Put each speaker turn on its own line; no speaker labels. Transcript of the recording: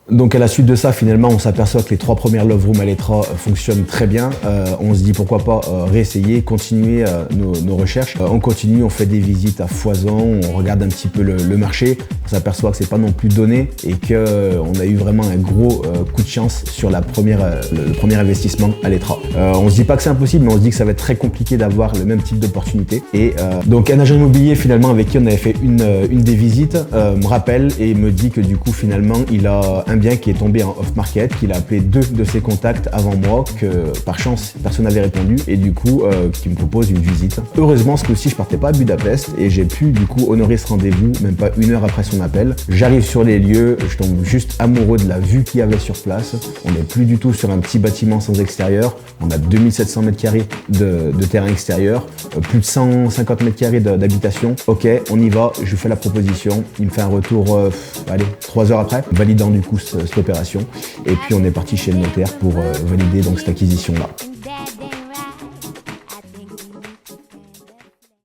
Donc à la suite de ça, finalement, on s'aperçoit que les 3 premières Love Room à l'Etra fonctionnent très bien. On se dit pourquoi pas réessayer, continuer nos recherches. On continue, on fait des visites à foison, on regarde un petit peu le marché. On s'aperçoit que c'est pas non plus donné et qu'on a eu vraiment un gros coup de chance sur le premier investissement à l'Etra. On se dit pas que c'est impossible, mais on se dit que ça va être très compliqué d'avoir le même type d'opportunité. Et donc un agent immobilier finalement avec qui on avait fait une des visites me rappelle et me dit que du coup finalement il a un bien qui est tombé en off-market, qu'il a appelé 2 de ses contacts avant moi, que par chance personne n'avait répondu et du coup qui me propose une visite. Heureusement ce coup-ci je partais pas à Budapest et j'ai pu du coup honorer ce rendez-vous même pas 1 heure après son appel. J'arrive sur les lieux, je tombe juste amoureux de la vue qu'il y avait sur place. On n'est plus du tout sur un petit bâtiment sans extérieur, on a 2700 m² de terrain extérieur, plus de 150 m² d'habitation. Ok, on y va, je lui fais la proposition, il me fait un retour 3 heures après, validant du coup cette opération et puis on est parti chez le notaire pour valider donc cette acquisition là.